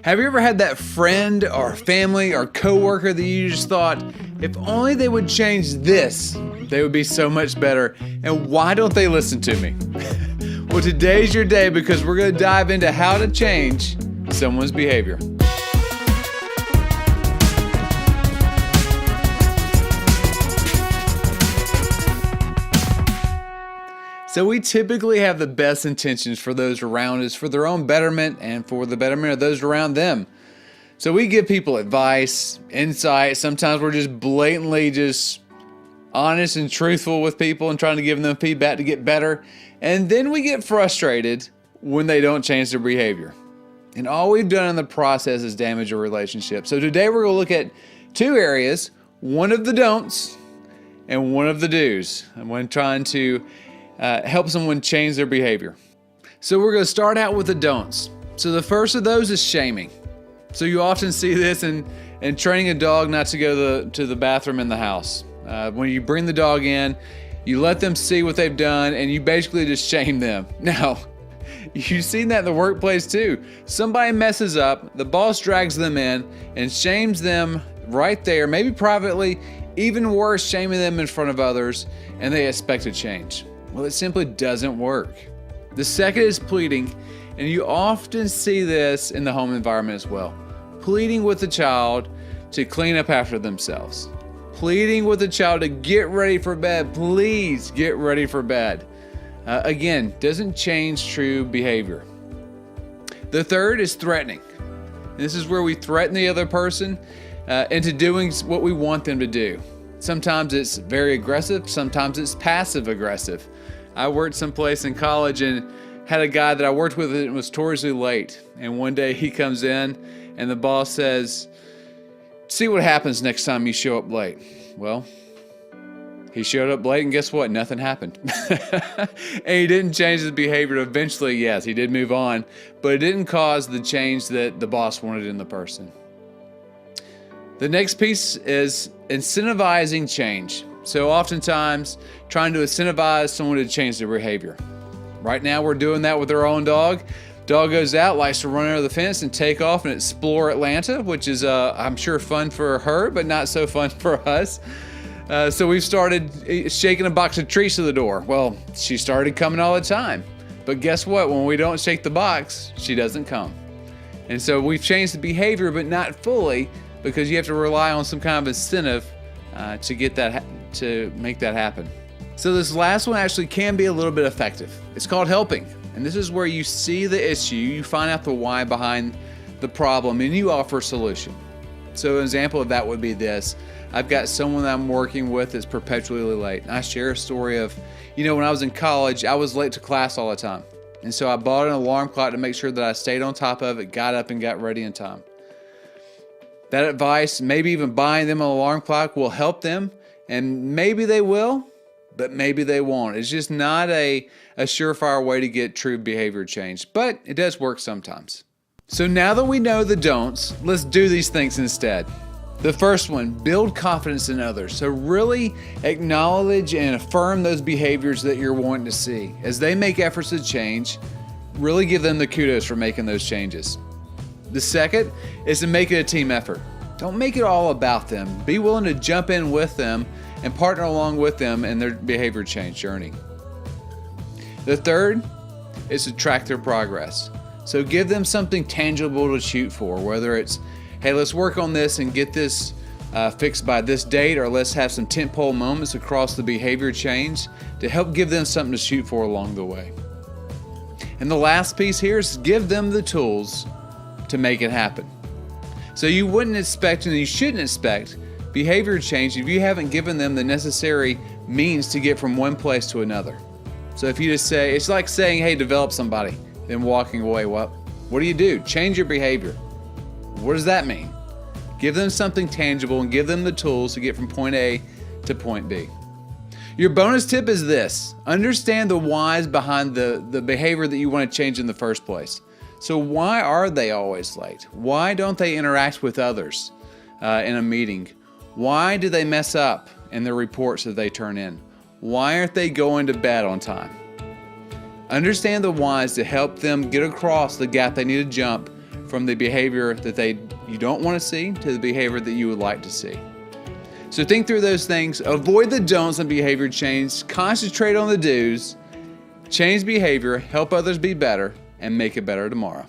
Have you ever had that friend or family or coworker that you just thought, if only they would change this, they would be so much better, and why don't they listen to me? Well, today's your day because we're going to dive into how to change someone's behavior. So we typically have the best intentions for those around us, for their own betterment and for the betterment of those around them. So we give people advice, insight. Sometimes we're just blatantly just honest and truthful with people and trying to give them feedback to get better. And then we get frustrated when they don't change their behavior. And all we've done in the process is damage a relationship. So today we're going to look at two areas, one of the don'ts and one of the do's. And when trying to help someone change their behavior. So we're going to start out with the don'ts. So the first of those is shaming. So you often see this in training a dog not to go to the bathroom in the house. When you bring the dog in, you let them see what they've done and you basically just shame them. Now, you've seen that in the workplace too. Somebody messes up, the boss drags them in and shames them right there, maybe privately, even worse, shaming them in front of others, and they expect a change. Well, it simply doesn't work. The second is pleading, and you often see this in the home environment as well. Pleading with the child to clean up after themselves. Pleading with the child to get ready for bed. Please get ready for bed. Again, doesn't change true behavior. The third is threatening. This is where we threaten the other person into doing what we want them to do. Sometimes it's very aggressive, sometimes it's passive aggressive. I worked someplace in college and had a guy that I worked with and was notoriously late. And one day he comes in and the boss says, "See what happens next time you show up late." Well, he showed up late and guess what? Nothing happened. And he didn't change his behavior. Eventually, yes, he did move on, but it didn't cause the change that the boss wanted in the person. The next piece is incentivizing change. So oftentimes trying to incentivize someone to change their behavior. Right now we're doing that with our own dog. Dog goes out, likes to run under the fence and take off and explore Atlanta, which is I'm sure fun for her, but not so fun for us. So we've started shaking a box of treats to the door. Well, she started coming all the time. But guess what? When we don't shake the box, she doesn't come. And so we've changed the behavior, but not fully, because you have to rely on some kind of incentive to make that happen. So this last one actually can be a little bit effective. It's called helping. And this is where you see the issue, you find out the why behind the problem, and you offer a solution. So an example of that would be this. I've got someone that I'm working with that's perpetually late. And I share a story of, when I was in college, I was late to class all the time. And so I bought an alarm clock to make sure that I stayed on top of it, got up and got ready in time. That advice, maybe even buying them an alarm clock, will help them. And maybe they will, but maybe they won't. It's just not a surefire way to get true behavior change, but it does work sometimes. So now that we know the don'ts, let's do these things instead. The first one, build confidence in others. So really acknowledge and affirm those behaviors that you're wanting to see. As they make efforts to change, really give them the kudos for making those changes. The second is to make it a team effort. Don't make it all about them. Be willing to jump in with them and partner along with them in their behavior change journey. The third is to track their progress. So give them something tangible to shoot for, whether it's, hey, let's work on this and get this fixed by this date, or let's have some tentpole moments across the behavior change to help give them something to shoot for along the way. And the last piece here is give them the tools to make it happen. So you wouldn't expect, and you shouldn't expect, behavior change if you haven't given them the necessary means to get from one place to another. So if you just say, it's like saying, hey, develop somebody, then walking away. What do you do? Change your behavior. What does that mean? Give them something tangible and give them the tools to get from point A to point B. Your bonus tip is this. Understand the whys behind the behavior that you want to change in the first place. So why are they always late? Why don't they interact with others in a meeting? Why do they mess up in the reports that they turn in? Why aren't they going to bed on time? Understand the whys to help them get across the gap they need to jump from the behavior that you don't want to see to the behavior that you would like to see. So think through those things. Avoid the don'ts on behavior change. Concentrate on the do's. Change behavior, help others be better, and make it better tomorrow.